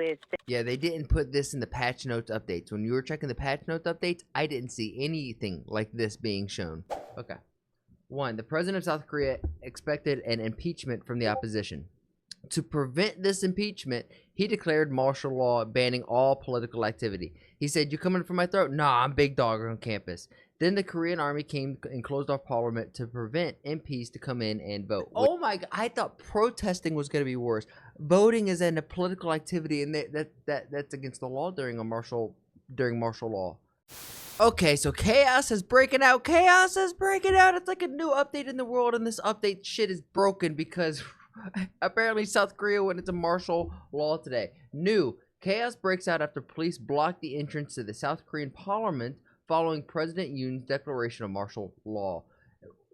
with. Yeah, they didn't put this in the patch notes updates. When you were checking the patch notes updates, I didn't see anything like this being shown. Okay. 1. The president of South Korea expected an impeachment from the opposition. To prevent this impeachment, he declared martial law, banning all political activity. He said, "You coming for my throat? Nah, I'm big dog on campus." Then the Korean army came and closed off parliament to prevent MPs to come in and vote. Oh my God, I thought protesting was going to be worse. Voting is a political activity, and that's against the law during martial law. Okay, so chaos is breaking out. Chaos is breaking out. It's like a new update in the world, and this update shit is broken because apparently South Korea went into martial law today. New chaos breaks out after police blocked the entrance to the South Korean parliament following President Yoon's declaration of martial law.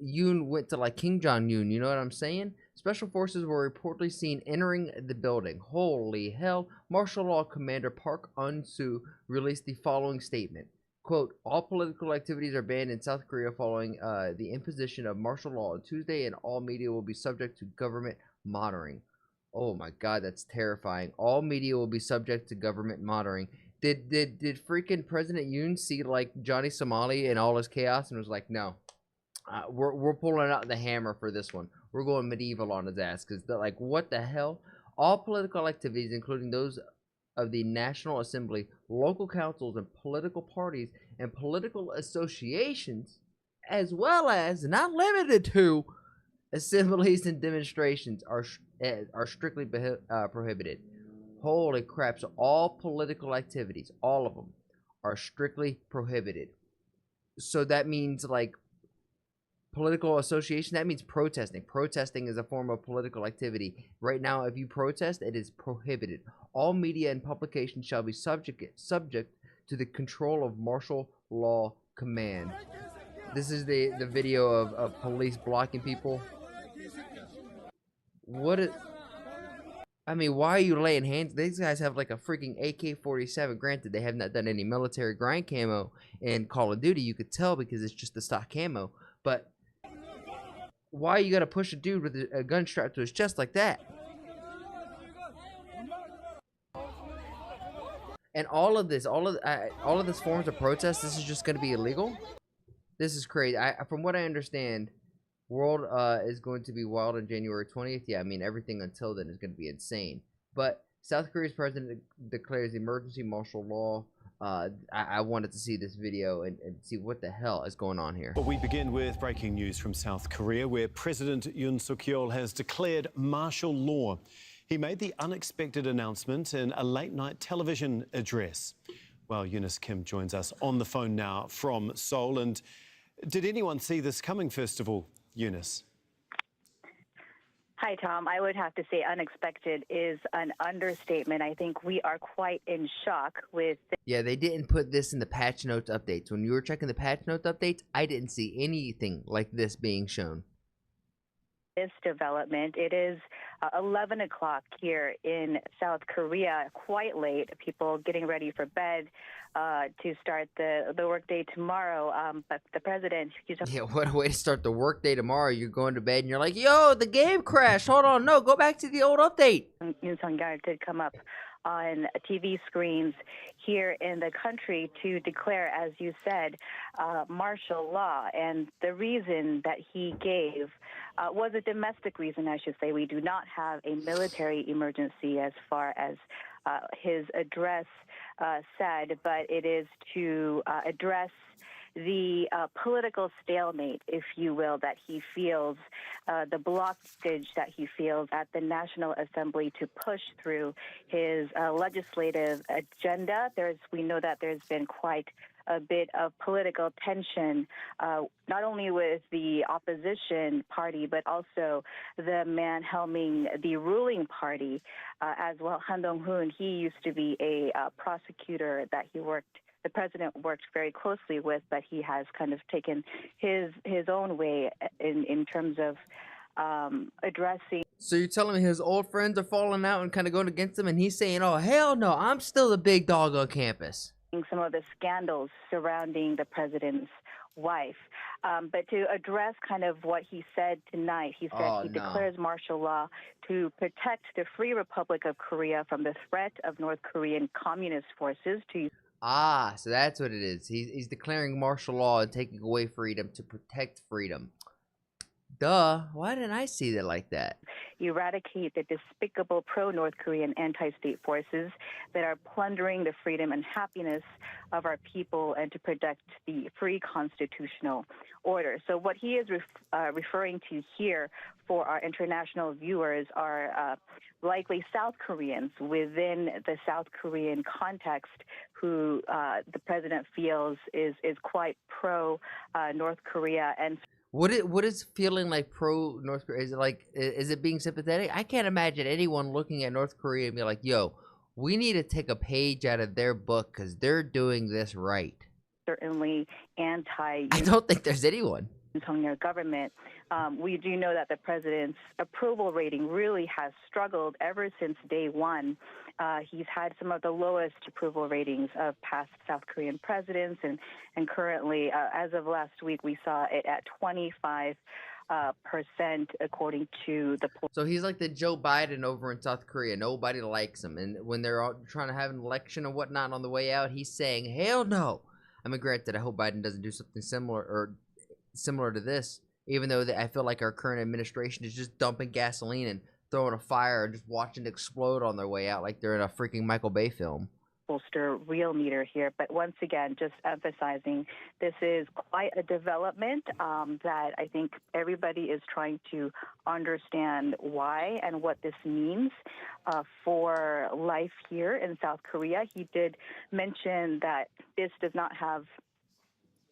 Yoon went to like Kim Jong-un, you know what I'm saying? Special forces were reportedly seen entering the building. Holy hell. Martial law commander Park Un-soo released the following statement. Quote, all political activities are banned in South Korea following the imposition of martial law on Tuesday, and all media will be subject to government monitoring. Oh my God, that's terrifying. All media will be subject to government monitoring. Did freaking President Yoon see like Johnny Somali and all his chaos and was like, no, we're pulling out the hammer for this one. We're going medieval on his ass because they're like, what the hell? All political activities, including those of the National Assembly, local councils, and political parties and political associations, as well as, not limited to, assemblies and demonstrations are strictly prohibited. Holy crap. So all political activities, all of them, are strictly prohibited. So that means like political association, that means protesting. Protesting is a form of political activity. Right now, if you protest, it is prohibited. All media and publications shall be subject to the control of martial law command. This is the video of police blocking people. I mean, why are you laying hands? These guys have like a freaking AK-47. Granted, they have not done any military grind camo in Call of Duty. You could tell because it's just the stock camo. But why you gotta push a dude with a gun strapped to his chest like that? And all of this forms of protest, this is just gonna be illegal? This is crazy. From what I understand, world is going to be wild on January 20th. Yeah, I mean, everything until then is going to be insane. But South Korea's president declares emergency martial law. I wanted to see this video and see what the hell is going on here. But we begin with breaking news from South Korea, where President Yoon Suk-yeol has declared martial law. He made the unexpected announcement in a late-night television address. Well, Eunice Kim joins us on the phone now from Seoul. And did anyone see this coming, first of all? Eunice. Hi, Tom. I would have to say unexpected is an understatement. I think we are quite in shock with. Yeah, they didn't put this in the patch notes updates. When you were checking the patch notes updates, I didn't see anything like this being shown. This development. It is 11 o'clock here in South Korea, quite late. People getting ready for bed to start the workday tomorrow. But the president... Yeah, what a way to start the workday tomorrow. You're going to bed and you're like, yo, the game crashed. Hold on. No, go back to the old update. Yoon Suk-yeol did come up on TV screens here in the country to declare, as you said, martial law. And the reason that he gave was a domestic reason, I should say. We do not have a military emergency as far as his address said, but it is to address the political stalemate, if you will, that he feels, the blockage that he feels at the National Assembly to push through his legislative agenda. We know that there's been quite a bit of political tension, not only with the opposition party, but also the man helming the ruling party as well. Han Dong-hoon, he used to be a prosecutor that the president worked very closely with, but he has kind of taken his own way in terms of addressing. So you're telling me his old friends are falling out and kind of going against him, and he's saying, oh, hell no, I'm still the big dog on campus. Some of the scandals surrounding the president's wife. But to address kind of what he said tonight, he said he declares martial law to protect the Free Republic of Korea from the threat of North Korean communist forces to so that's what it is. He's declaring martial law and taking away freedom to protect freedom. Duh. Why didn't I see that like that? eradicate the despicable pro-North Korean anti-state forces that are plundering the freedom and happiness of our people and to protect the free constitutional order. So what he is referring to here for our international viewers are likely South Koreans within the South Korean context who the president feels is quite pro-North Korea. And what is feeling like pro North Korea? Is it being sympathetic? I can't imagine anyone looking at North Korea and be like, "Yo, we need to take a page out of their book because they're doing this right." Certainly anti. I don't think there's anyone. Their government. We do know that the president's approval rating really has struggled ever since day one. He's had some of the lowest approval ratings of past South Korean presidents, and currently, as of last week, we saw it at 25%, according to the poll. So he's like the Joe Biden over in South Korea. Nobody likes him, and when they're all trying to have an election and whatnot on the way out, he's saying, "Hell no." I mean, granted, I hope Biden doesn't do something similar to this, even though I feel like our current administration is just dumping gasoline and throwing a fire and just watching it explode on their way out like they're in a freaking Michael Bay film. Bolster real meter here, but once again, just emphasizing this is quite a development that I think everybody is trying to understand why and what this means for life here in South Korea. He did mention that this does not have,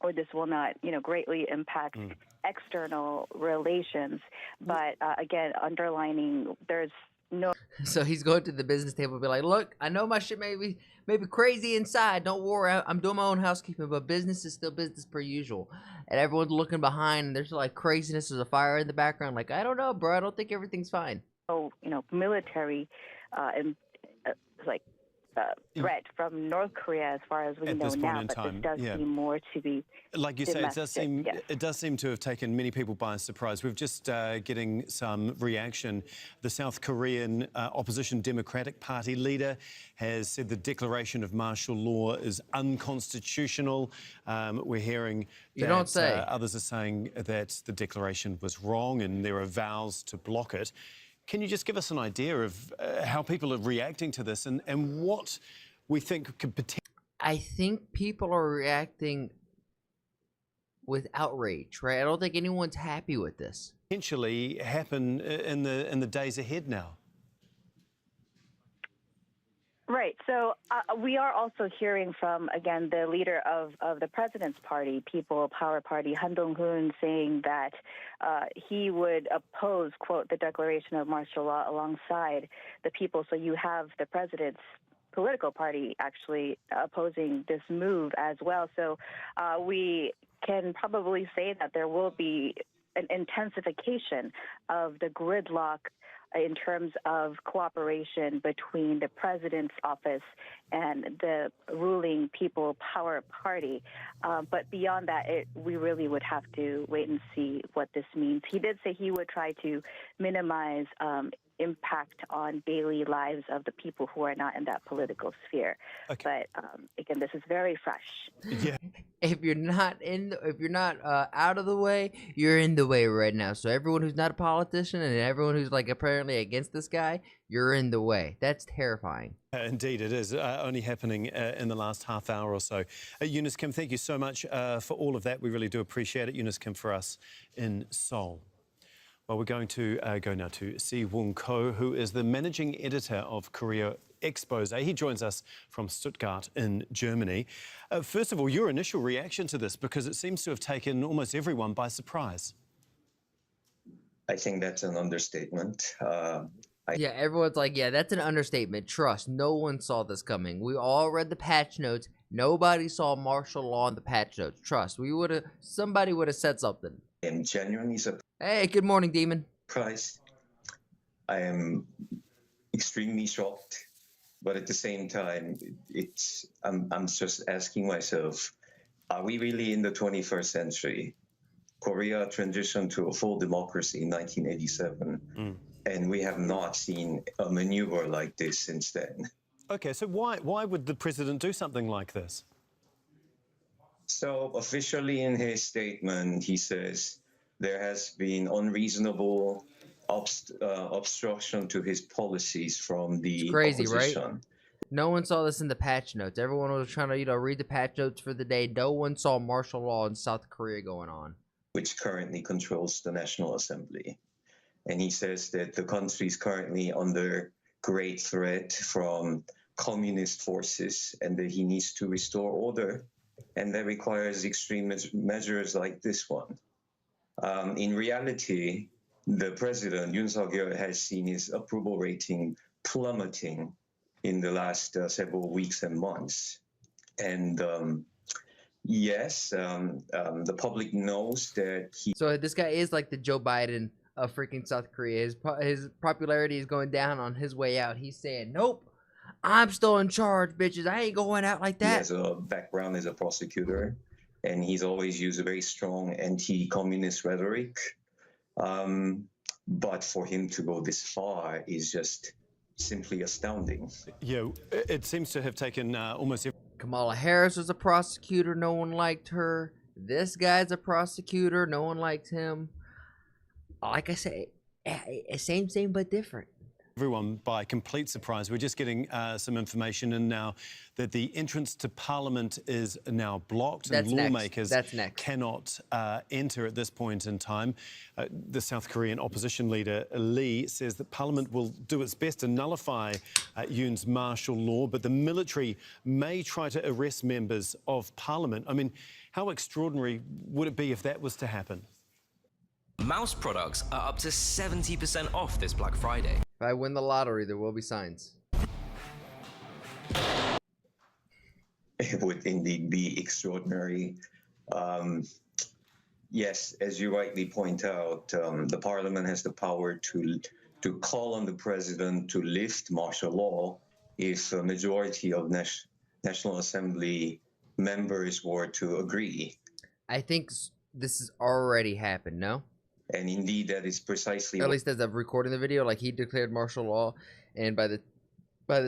or this will not, greatly impact external relations. But again, underlining there's no. So he's going to the business table and be like, "Look, I know my shit may be crazy inside. Don't worry, I'm doing my own housekeeping, but business is still business per usual." And everyone's looking behind, and there's like craziness. There's a fire in the background. Like, I don't know, bro. I don't think everything's fine. So military threat from North Korea as far as we know now, but this does seem more to be like you domestic. say. It does seem to have taken many people by surprise. We've just getting some reaction. The South Korean opposition Democratic Party leader has said the declaration of martial law is unconstitutional. We're hearing that others are saying that the declaration was wrong and there are vows to block it. Can you just give us an idea of how people are reacting to this and what we think could potentially... I think people are reacting with outrage, right? I don't think anyone's happy with this. Potentially happen in the days ahead now. Right. So we are also hearing from, again, the leader of the president's party, People Power Party, Han Dong-hoon, saying that he would oppose, quote, the declaration of martial law alongside the people. So you have the president's political party actually opposing this move as well. So we can probably say that there will be an intensification of the gridlock in terms of cooperation between the president's office and the ruling People Power Party. But beyond that, we really would have to wait and see what this means. He did say he would try to minimize impact on daily lives of the people who are not in that political sphere. Okay. But again, this is very fresh. Yeah. If you're not out of the way, you're in the way right now. So everyone who's not a politician and everyone who's like apparently against this guy, you're in the way. That's terrifying. Indeed, it is only happening in the last half hour or so. Eunice Kim, thank you so much for all of that. We really do appreciate it. Eunice Kim for us in Seoul. Well, we're going to go now to Si-Woong Ko, who is the managing editor of Korea Expose. He joins us from Stuttgart in Germany. First of all, your initial reaction to this, because it seems to have taken almost everyone by surprise. I think that's an understatement. Yeah, everyone's like, yeah, that's an understatement. Trust, no one saw this coming. We all read the patch notes. Nobody saw martial law in the patch notes. Trust, somebody would have said something. I am genuinely surprised. Hey, good morning, Demon. I am extremely shocked, but at the same time, I'm just asking myself, Are we really in the 21st century? Korea transitioned to a full democracy in 1987, and we have not seen a maneuver like this since then. Okay, so why would the president do something like this? So officially in his statement, he says there has been unreasonable obstruction to his policies from the It's crazy, right? opposition. No one saw this in the patch notes. Everyone was trying to, read the patch notes for the day. No one saw martial law in South Korea going on, Which currently controls the National Assembly. And he says that the country is currently under great threat from communist forces and that he needs to restore order. And that requires extreme measures like this one. In reality, the president, Yoon Suk-yeol, has seen his approval rating plummeting in the last several weeks and months. And yes, the public knows that he so this guy is like the Joe Biden of freaking South Korea. His popularity is going down on his way out. He's saying, "Nope, I'm still in charge, bitches. I ain't going out like that." has a background as a prosecutor, and he's always used a very strong anti-communist rhetoric. But for him to go this far is just simply astounding. Yeah, it seems to have taken almost every Kamala Harris was a prosecutor. No one liked her. This guy's a prosecutor. No one likes him. Like I say, same but different. everyone by complete surprise. We're just getting some information in now that the entrance to Parliament is now blocked and lawmakers cannot enter at this point in time. The South Korean opposition leader Lee says that Parliament will do its best to nullify Yoon's martial law, but the military may try to arrest members of Parliament. I mean, how extraordinary would it be if that was to happen? Mouse products are up to 70% off this Black Friday. If I win the lottery, there will be signs. It would indeed be extraordinary. Yes, as you rightly point out, the parliament has the power to call on the president to lift martial law if a majority of National Assembly members were to agree. I think this has already happened, no? And indeed, that is precisely At least as of recording the video, like he declared martial law, and by the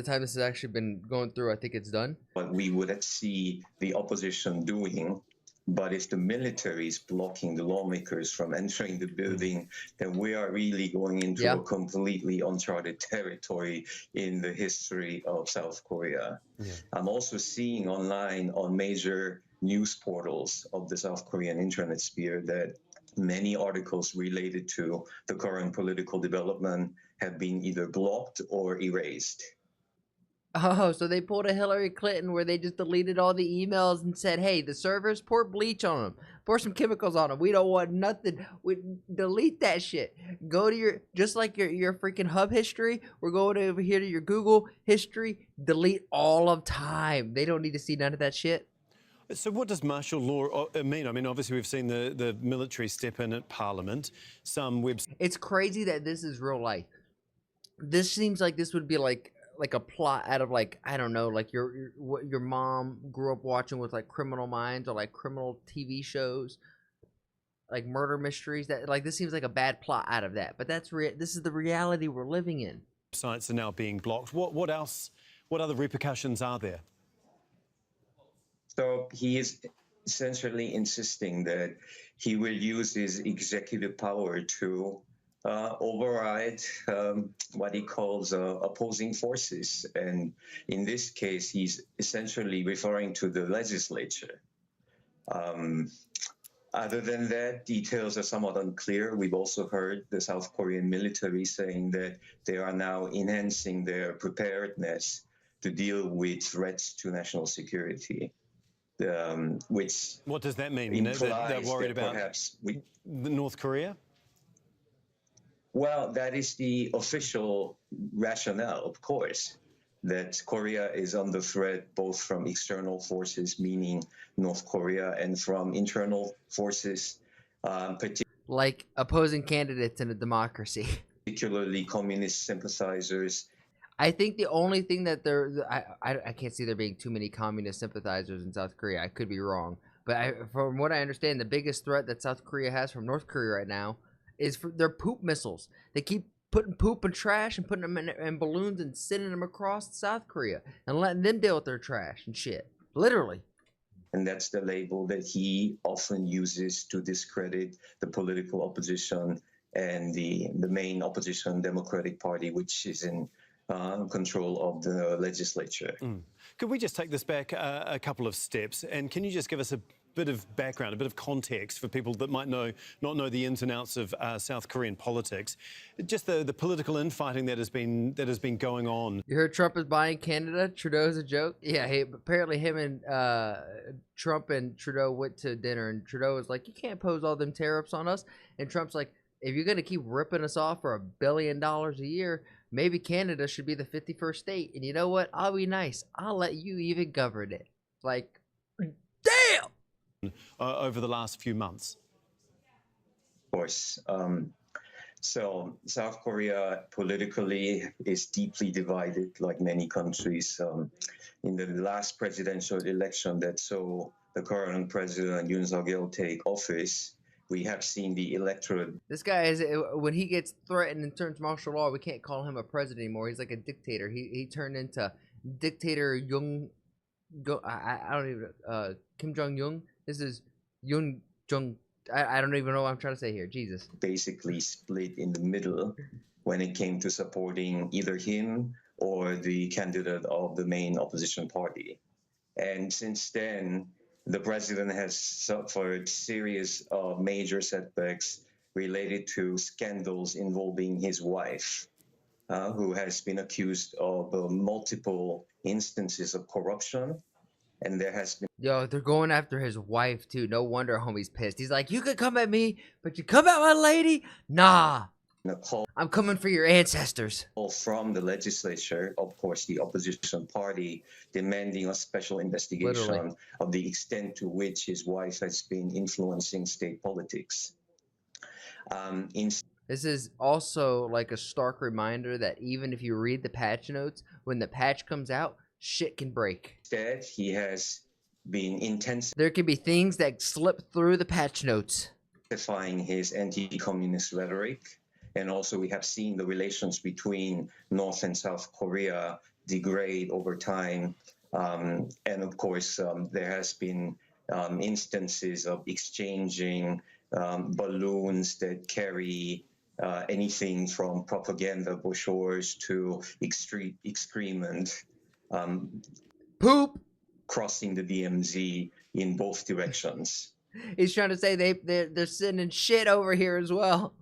time this has actually been going through, I think it's done. what we would see the opposition doing. But if the military is blocking the lawmakers from entering the building, then we are really going into a completely uncharted territory in the history of South Korea. Yeah. I'm also seeing online on major news portals of the South Korean internet sphere that many articles related to the current political development have been either blocked or erased. Oh, so they pulled a Hillary Clinton where they just deleted all the emails and said, hey, the servers, pour bleach on them. Pour some chemicals on them. We don't want nothing. We delete that shit. Go to your, just like your freaking hub history, we're going over here to your Google history. Delete all of time. They don't need to see none of that shit. So what does martial law mean? I mean, obviously we've seen the military step in at Parliament. Some websites. It's crazy that this is real life. This seems like this would be like a plot out of like, I don't know, like what your mom grew up watching with like Criminal Minds or like criminal TV shows, like murder mysteries. That like this seems like a bad plot out of that. But that's this is the reality we're living in. Sites are now being blocked. What else? What other repercussions are there? So he is essentially insisting that he will use his executive power to override what he calls opposing forces. And in this case, he's essentially referring to the legislature. Other than that, details are somewhat unclear. We've also heard the South Korean military saying that they are now enhancing their preparedness to deal with threats to national security. Which what does that mean? They're worried about perhaps North Korea? Well, that is the official rationale, of course, that Korea is under threat both from external forces, meaning North Korea, and from internal forces, like opposing candidates in a democracy. Particularly communist sympathizers. I think the only thing that I can't see there being too many communist sympathizers in South Korea. I could be wrong, But from what I understand, the biggest threat that South Korea has from North Korea right now is for their poop missiles. They keep putting poop and trash and putting them in balloons and sending them across South Korea and letting them deal with their trash and shit. Literally. And that's the label that he often uses to discredit the political opposition and the main opposition Democratic Party, which is in control of the legislature. Could we just take this back a couple of steps? And can you just give us a bit of background, a bit of context for people that might not know the ins and outs of South Korean politics? Just the political infighting that has been going on. You heard Trump is buying Canada? Trudeau's a joke? Yeah, apparently him and Trump and Trudeau went to dinner, and Trudeau was like, you can't impose all them tariffs on us. And Trump's like, if you're going to keep ripping us off for $1 billion a year, maybe Canada should be the 51st state. And you know what? I'll be nice. I'll let you even govern it. Like, damn! Over the last few months. Of course. So South Korea politically is deeply divided, like many countries. In the last presidential election that saw the current president Yoon Suk-yeol take office, we have seen the electorate. This guy is, when he gets threatened and turns martial law, we can't call him a president anymore. He's like a dictator. He turned into dictator I don't even, Kim Jong-un. This is Yoon Jong. I don't even know what I'm trying to say here. Jesus. Basically split in the middle when it came to supporting either him or the candidate of the main opposition party. And since then, the president has suffered serious major setbacks related to scandals involving his wife, who has been accused of multiple instances of corruption. And there has been... Yo, they're going after his wife, too. No wonder homie's pissed. He's like, you could come at me, but you come at my lady? Nah. I'm coming for your ancestors. From the legislature, of course, the opposition party demanding a special investigation Literally. of the extent to which his wife has been influencing state politics. This is also like a stark reminder that even if you read the patch notes, when the patch comes out, shit can break. Instead, he has been There can be things that slip through the patch notes. intensifying his anti-communist rhetoric. And also we have seen the relations between North and South Korea degrade over time. And of course, there has been instances of exchanging balloons that carry anything from propaganda brochures to excrement, poop, crossing the DMZ in both directions. He's trying to say they're sending shit over here as well.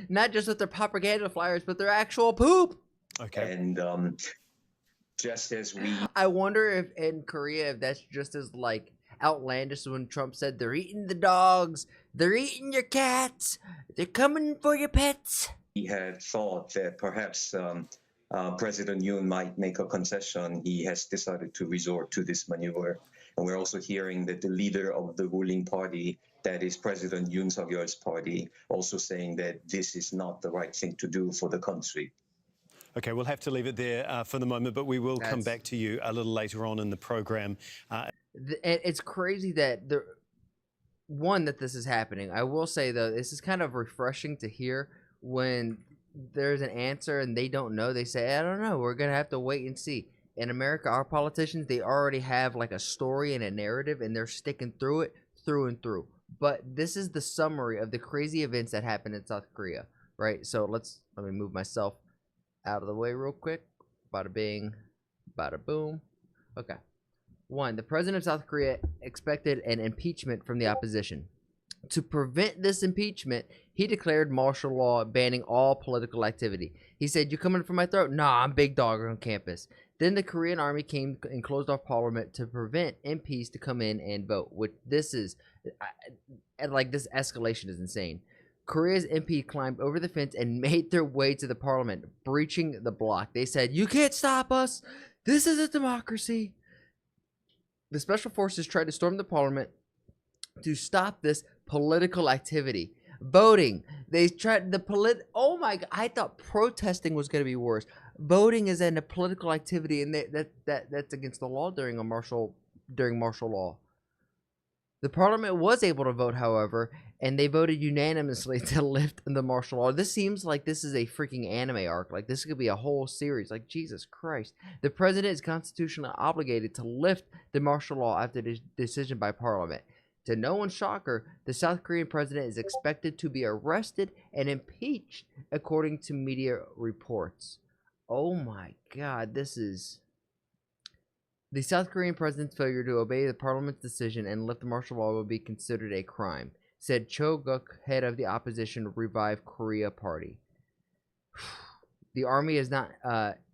Not just with their propaganda flyers, but their actual poop. Okay. And just as we... I wonder if in Korea, if that's just as, like, outlandish as when Trump said, they're eating the dogs, they're eating your cats, they're coming for your pets. He had thought that perhaps President Yoon might make a concession. He has decided to resort to this maneuver. And we're also hearing that the leader of the ruling party, that is President Yoon Suk-yeol's party, also saying that this is not the right thing to do for the country. Okay, we'll have to leave it there for the moment, but we will come back to you a little later on in the program. It's crazy that that this is happening. I will say, though, this is kind of refreshing to hear when there's an answer and they don't know. They say, I don't know. We're going to have to wait and see. In America, our politicians, they already have like a story and a narrative, and they're sticking through it through and through. But this is the summary of the crazy events that happened in South Korea, right? So let me move myself out of the way real quick. Bada bing, bada boom. Okay. 1. The president of South Korea expected an impeachment from the opposition. To prevent this impeachment, he declared martial law banning all political activity. He said, you coming for my throat? Nah, I'm big dog on campus. Then the Korean army came and closed off parliament to prevent MPs to come in and vote. Which this escalation is insane. Korea's MP climbed over the fence and made their way to the parliament, breaching the block. They said, you can't stop us. This is a democracy. The special forces tried to storm the parliament to stop this political activity. Voting. They tried oh my God, I thought protesting was going to be worse. Voting is a political activity, and that's against the law during martial law. The parliament was able to vote, however, and they voted unanimously to lift the martial law. This seems like this is a freaking anime arc. Like, this could be a whole series. Like, Jesus Christ. The president is constitutionally obligated to lift the martial law after the decision by parliament. To no one's shocker, the South Korean president is expected to be arrested and impeached, according to media reports. Oh my God, this is... The South Korean president's failure to obey the parliament's decision and lift the martial law will be considered a crime, said Cho Guk, head of the opposition Revive Korea party. The army is not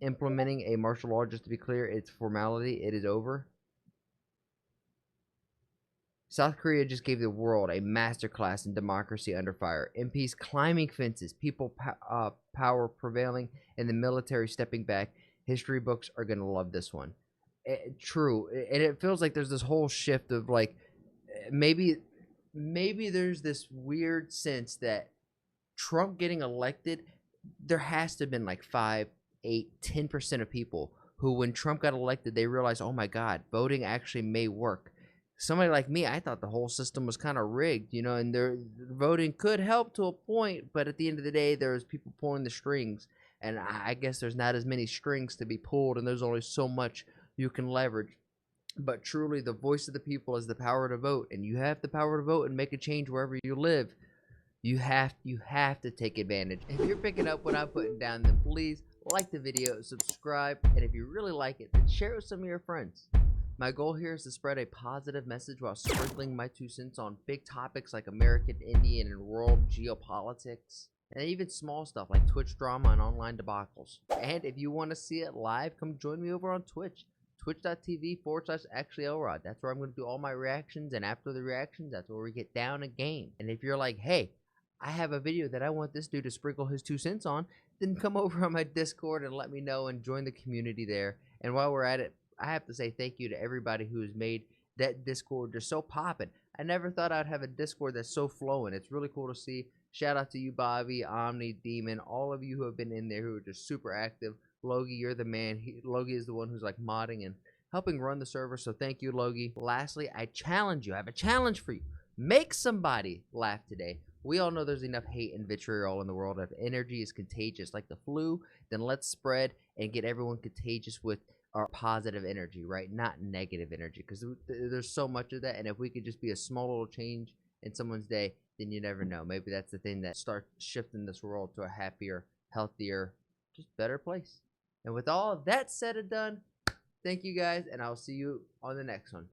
implementing a martial law, just to be clear. It's formality. It is over. South Korea just gave the world a masterclass in democracy under fire. MPs climbing fences, people power prevailing, and the military stepping back. History books are going to love this one. True, and it feels like there's this whole shift of like maybe there's this weird sense that Trump getting elected, there has to have been like 5, 8, 10% of people who, when Trump got elected, they realized, oh my God, voting actually may work. Somebody like me, I thought the whole system was kind of rigged, you know, and their voting could help to a point, but at the end of the day, there was people pulling the strings, and I guess there's not as many strings to be pulled, and there's only so much you can leverage. But truly, the voice of the people is the power to vote, and you have the power to vote and make a change wherever you live. You have to take advantage. If you're picking up what I'm putting down, then please like the video, subscribe, and if you really like it, then share it with some of your friends. My goal here is to spread a positive message while sprinkling my 2 cents on big topics like American, Indian, and world geopolitics. And even small stuff like Twitch drama and online debacles. And if you want to see it live, come join me over on Twitch. Twitch.tv/ActuallyElrod. That's where I'm going to do all my reactions, and after the reactions, that's where we get down a game. And if you're like, hey, I have a video that I want this dude to sprinkle his 2 cents on, then come over on my Discord and let me know and join the community there. And while we're at it, I have to say thank you to everybody who has made that Discord just so poppin'. I never thought I'd have a Discord that's so flowing. It's really cool to see. Shout out to you, Bobby, Omni, Demon, all of you who have been in there who are just super active. Logie, you're the man. Logie is the one who's like modding and helping run the server, so thank you, Logie. Lastly, I challenge you. I have a challenge for you. Make somebody laugh today. We all know there's enough hate and vitriol in the world. If energy is contagious like the flu, then let's spread and get everyone contagious with our positive energy, right? Not negative energy, because there's so much of that, and if we could just be a small little change in someone's day, then you never know. Maybe that's the thing that starts shifting this world to a happier, healthier, just better place. And with all of that said and done, thank you guys, and I'll see you on the next one.